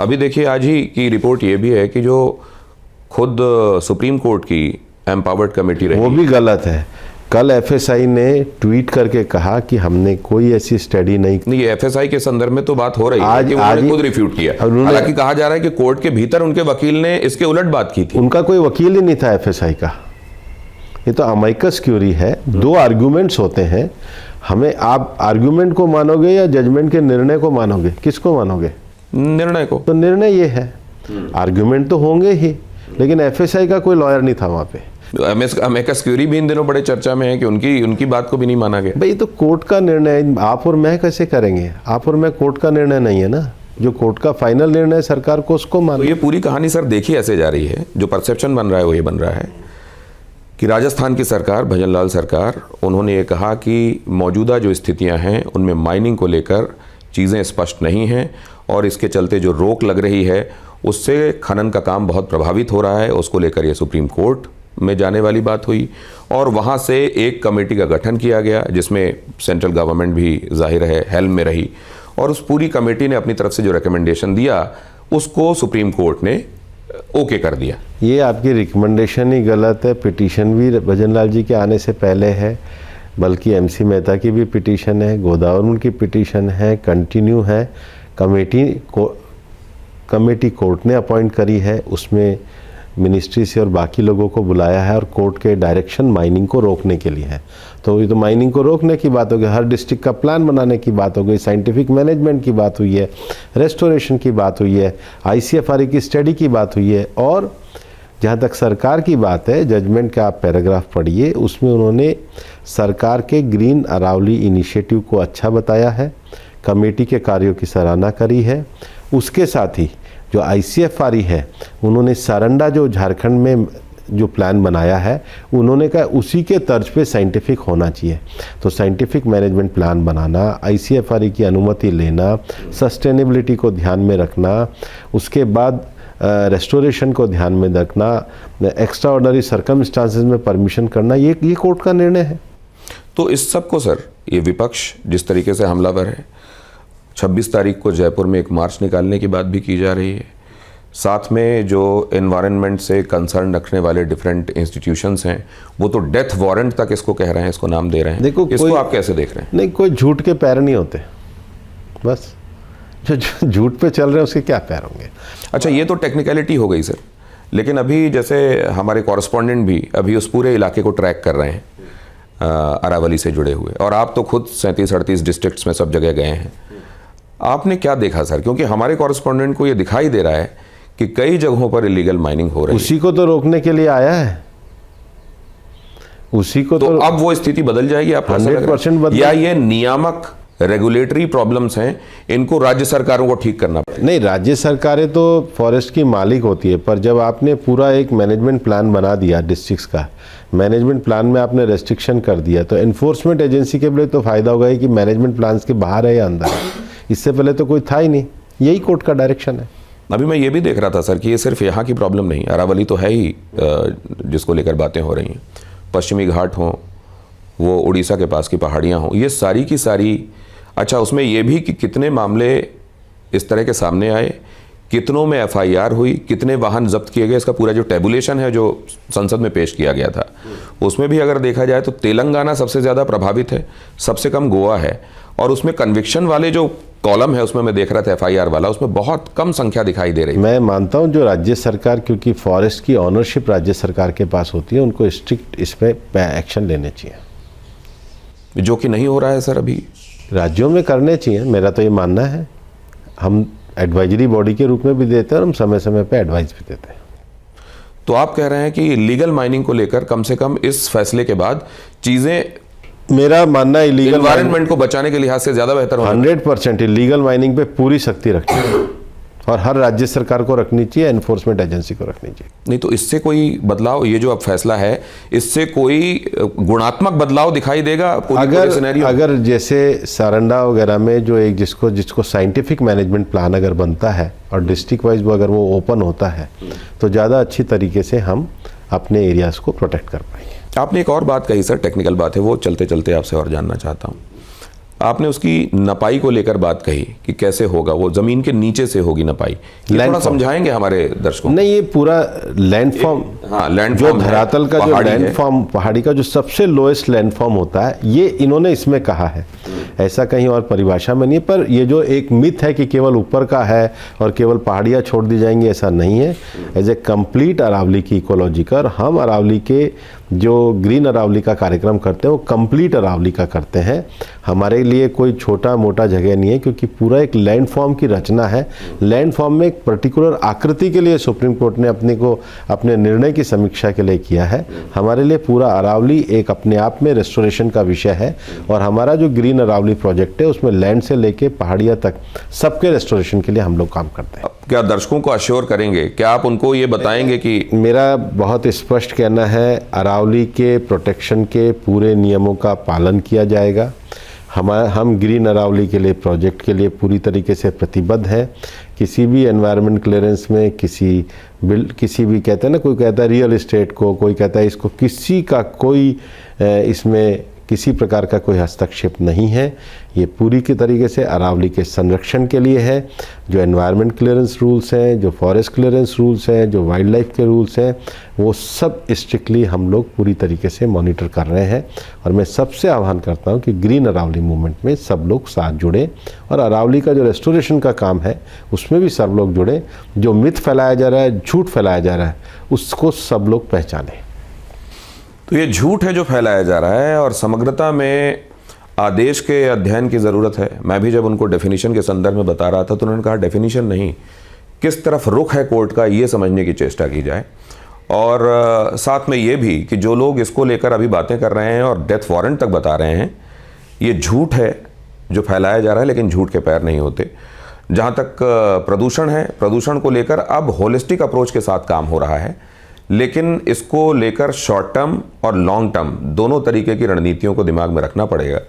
अभी देखिए आज ही की रिपोर्ट ये भी है कि जो खुद सुप्रीम कोर्ट की एम्पावर्ड कमेटी रही, वो भी गलत है। कल एफएसआई ने ट्वीट करके कहा कि हमने कोई ऐसी स्टडी नहीं। एफएसआई के संदर्भ में तो बात हो रही है कि उन्होंने खुद रिफ्यूट किया। हालांकि कहा जा रहा है कि कोर्ट के भीतर उनके वकील ने इसके उलट बात की थी। उनका कोई वकील ही नहीं था एफएसआई का, ये तो अमाइकस क्यूरी है। दो आर्ग्यूमेंट्स होते हैं, हमें आप आर्ग्यूमेंट को मानोगे या जजमेंट के निर्णय को मानोगे? किसको मानोगे? निर्णय को। तो निर्णय ये है, आर्ग्यूमेंट तो होंगे ही, लेकिन एफएसआई का कोई लॉयर नहीं था वहां पे। अमेकस क्यूरी भी इन दिनों बड़े चर्चा में है कि उनकी बात को भी नहीं माना गया। भाई तो कोर्ट का निर्णय आप और मैं कैसे करेंगे? आप और मैं कोर्ट का निर्णय नहीं है ना, जो कोर्ट का फाइनल निर्णय सरकार को उसको मानो। तो ये पूरी कहानी सर देखी ऐसे जा रही है, जो परसेप्शन बन रहा है वो ये बन रहा है कि राजस्थान की सरकार, भजनलाल सरकार, उन्होंने ये कहा कि मौजूदा जो स्थितियां हैं उनमें माइनिंग को लेकर चीज़ें स्पष्ट नहीं हैं और इसके चलते जो रोक लग रही है उससे खनन का काम बहुत प्रभावित हो रहा है। उसको लेकर ये सुप्रीम कोर्ट में जाने वाली बात हुई और वहाँ से एक कमेटी का गठन किया गया जिसमें सेंट्रल गवर्नमेंट भी जाहिर है हेल्म में रही और उस पूरी कमेटी ने अपनी तरफ से जो रिकमेंडेशन दिया उसको सुप्रीम कोर्ट ने ओके कर दिया। ये आपकी रिकमेंडेशन ही गलत है। पिटीशन भी भजनलाल जी के आने से पहले है, बल्कि एमसी मेहता की भी पिटीशन है, गोदावरी की पिटीशन है, कंटिन्यू है। कमेटी कोर्ट ने अपॉइंट करी है, उसमें मिनिस्ट्री से और बाकी लोगों को बुलाया है और कोर्ट के डायरेक्शन माइनिंग को रोकने के लिए है। तो ये तो माइनिंग को रोकने की बात हो गई, हर डिस्ट्रिक्ट का प्लान बनाने की बात हो गई, साइंटिफिक मैनेजमेंट की बात हुई है, रेस्टोरेशन की बात हुई है, आईसीएफआर की स्टडी की बात हुई है। और जहाँ तक सरकार की बात है, जजमेंट का आप पैराग्राफ पढ़िए, उसमें उन्होंने सरकार के ग्रीन अरावली इनिशिएटिव को अच्छा बताया है, कमेटी के कार्यों की सराहना करी है। उसके साथ ही जो आईसीएफआर है, उन्होंने सारंडा जो झारखंड में जो प्लान बनाया है, उन्होंने कहा उसी के तर्ज पे साइंटिफिक होना चाहिए। तो साइंटिफिक मैनेजमेंट प्लान बनाना, आईसीएफआर की अनुमति लेना, सस्टेनेबिलिटी को ध्यान में रखना, उसके बाद रेस्टोरेशन को ध्यान में रखना, एक्स्ट्रा ऑर्डनरी सर्कमस्टांसेस में परमिशन करना, ये कोर्ट का निर्णय है। तो इस सब को सर, ये विपक्ष जिस तरीके से हमलावर है, 26 तारीख को जयपुर में एक मार्च निकालने की बात भी की जा रही है, साथ में जो एनवायरनमेंट से कंसर्न रखने वाले डिफरेंट इंस्टीट्यूशंस हैं वो तो डेथ वारंट तक इसको कह रहे हैं, इसको नाम दे रहे हैं। देखो इसको आप कैसे देख रहे हैं? नहीं, कोई झूठ के पैर नहीं होते, बस जो झूठ पे चल रहे हैं उसके क्या पैर होंगे। अच्छा, ये तो टेक्निकलिटी हो गई सर, लेकिन अभी जैसे हमारे कॉरेस्पॉन्डेंट भी अभी उस पूरे इलाके को ट्रैक कर रहे हैं अरावली से जुड़े हुए, और आप तो खुद 37-38 डिस्ट्रिक्ट्स में सब जगह गए हैं। आपने क्या देखा सर? क्योंकि हमारे कॉरेस्पॉन्डेंट को ये दिखाई दे रहा है कि कई जगहों पर इलीगल माइनिंग हो रही है। उसी को तो रोकने के लिए आया है, उसी को तो अब वो स्थिति बदल जाएगी आप 100% बदल, या ये नियामक रेगुलेटरी प्रॉब्लम्स हैं, इनको राज्य सरकारों को ठीक करना पड़ेगा? नहीं, राज्य सरकारें तो फॉरेस्ट की मालिक होती है, पर जब आपने पूरा एक मैनेजमेंट प्लान बना दिया डिस्ट्रिक्ट्स का, मैनेजमेंट प्लान में आपने रेस्ट्रिक्शन कर दिया, तो एनफोर्समेंट एजेंसी के लिए तो फायदा होगा ही कि मैनेजमेंट प्लान के बाहर है या अंदर है। इससे पहले तो कोई था ही नहीं, यही कोर्ट का डायरेक्शन है। अभी मैं ये भी देख रहा था सर कि ये सिर्फ यहाँ की प्रॉब्लम नहीं, अरावली तो है ही जिसको लेकर बातें हो रही हैं, पश्चिमी घाट हों, वो उड़ीसा के पास की पहाड़ियाँ हों, ये सारी की सारी। अच्छा, उसमें ये भी कि कितने मामले इस तरह के सामने आए, कितनों में एफआईआर हुई, कितने वाहन जब्त किए गए, इसका पूरा जो टेबुलेशन है जो संसद में पेश किया गया था, उसमें भी अगर देखा जाए तो तेलंगाना सबसे ज़्यादा प्रभावित है, सबसे कम गोवा है, और उसमें कन्विक्शन वाले जो कॉलम है उसमें मैं देख रहा था एफआईआर वाला, उसमें बहुत कम संख्या दिखाई दे रही है। मैं मानता हूं जो राज्य सरकार, क्योंकि फॉरेस्ट की ऑनरशिप राज्य सरकार के पास होती है, उनको स्ट्रिक्ट इस पर एक्शन लेने चाहिए, जो कि नहीं हो रहा है सर। अभी राज्यों में करने चाहिए, मेरा तो ये मानना है। हम एडवाइजरी बॉडी के रूप में भी देते हैं और हम समय समय पे एडवाइस भी देते हैं। तो आप कह रहे हैं कि लीगल माइनिंग को लेकर कम से कम इस फैसले के बाद चीजें, मेरा मानना इलीगल एनवायरनमेंट को बचाने के लिहाज से ज्यादा बेहतर होगा। 100% इलीगल माइनिंग पे पूरी सख्ती रखनी है और हर राज्य सरकार को रखनी चाहिए, एनफोर्समेंट एजेंसी को रखनी चाहिए। नहीं तो इससे कोई बदलाव, ये जो अब फैसला है, इससे कोई गुणात्मक बदलाव दिखाई देगा? अगर जैसे सारंडा वगैरह में जो एक जिसको साइंटिफिक मैनेजमेंट प्लान अगर बनता है और डिस्ट्रिक्ट वाइज वो अगर वो ओपन होता है, तो ज़्यादा अच्छी तरीके से हम अपने एरियाज को प्रोटेक्ट कर पाएंगे। आपने एक और बात कही सर, टेक्निकल बात है, वो चलते चलते आपसे और जानना चाहता हूँ। आपने उसकी नपाई को लेकर बात कही कि कैसे होगा, वो जमीन के नीचे से होगी नपाई, ये थोड़ा समझाएंगे हमारे दर्शकों? नहीं, ये पूरा लैंडफॉर्म, हाँ, लैंड जो धरातल का जो लैंडफॉर्म, पहाड़ी का जो सबसे लोएस्ट लैंडफॉर्म होता है, ये इन्होंने इसमें कहा है। ऐसा कहीं और परिभाषा में नहीं है। पर ये जो एक मिथ है कि केवल ऊपर का है और केवल पहाड़ियाँ छोड़ दी जाएंगी, ऐसा नहीं है। एज ए कंप्लीट अरावली की इकोलॉजिकल, हम अरावली के जो ग्रीन अरावली का कार्यक्रम करते हैं वो कंप्लीट अरावली का करते हैं। हमारे लिए कोई छोटा मोटा जगह नहीं है, क्योंकि पूरा एक लैंडफॉर्म की रचना है। लैंडफॉर्म में एक पर्टिकुलर आकृति के लिए सुप्रीम कोर्ट ने अपने निर्णय की समीक्षा के लिए किया है। हमारे लिए पूरा अरावली एक अपने आप में रेस्टोरेशन का विषय है, और हमारा जो ग्रीन अरावली प्रोजेक्ट है उसमें लैंड से लेके पहाड़ियाँ तक सबके रेस्टोरेशन के लिए हम लोग काम करते हैं। क्या दर्शकों को अश्योर करेंगे, क्या आप उनको ये बताएंगे कि? मेरा बहुत स्पष्ट कहना है, अरावली के प्रोटेक्शन के पूरे नियमों का पालन किया जाएगा। हम ग्रीन अरावली के लिए, प्रोजेक्ट के लिए पूरी तरीके से प्रतिबद्ध हैं। किसी भी एनवायरनमेंट क्लियरेंस में किसी भी, कहते हैं ना, कोई कहता है रियल एस्टेट को, कोई कहता है इसको, किसी का कोई इसमें किसी प्रकार का कोई हस्तक्षेप नहीं है। ये पूरी की तरीके से अरावली के संरक्षण के लिए है। जो एनवायरनमेंट क्लियरेंस रूल्स हैं, जो फॉरेस्ट क्लियरेंस रूल्स हैं, जो वाइल्ड लाइफ के रूल्स हैं, वो सब स्ट्रिक्टली हम लोग पूरी तरीके से मॉनिटर कर रहे हैं। और मैं सबसे आह्वान करता हूँ कि ग्रीन अरावली मूवमेंट में सब लोग साथ जुड़े, और अरावली का जो रेस्टोरेशन का काम है उसमें भी सब लोग जुड़े। जो मिथ फैलाया जा रहा है, झूठ फैलाया जा रहा है, उसको सब लोग पहचानें। तो ये झूठ है जो फैलाया जा रहा है, और समग्रता में आदेश के अध्ययन की ज़रूरत है। मैं भी जब उनको डेफिनेशन के संदर्भ में बता रहा था तो उन्होंने कहा डेफिनेशन नहीं, किस तरफ रुख है कोर्ट का, ये समझने की चेष्टा की जाए। और साथ में ये भी कि जो लोग इसको लेकर अभी बातें कर रहे हैं और डेथ वारंट तक बता रहे हैं, ये झूठ है जो फैलाया जा रहा है, लेकिन झूठ के पैर नहीं होते। जहाँ तक प्रदूषण है, प्रदूषण को लेकर अब होलिस्टिक अप्रोच के साथ काम हो रहा है, लेकिन इसको लेकर शॉर्ट टर्म और लॉन्ग टर्म दोनों तरीके की रणनीतियों को दिमाग में रखना पड़ेगा।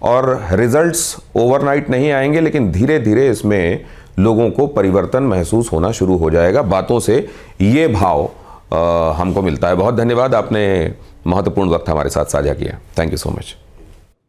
और रिजल्ट्स ओवरनाइट नहीं आएंगे, लेकिन धीरे धीरे इसमें लोगों को परिवर्तन महसूस होना शुरू हो जाएगा। बातों से ये भाव हमको मिलता है। बहुत धन्यवाद, आपने महत्वपूर्ण वक्त हमारे साथ साझा किया। Thank you so much.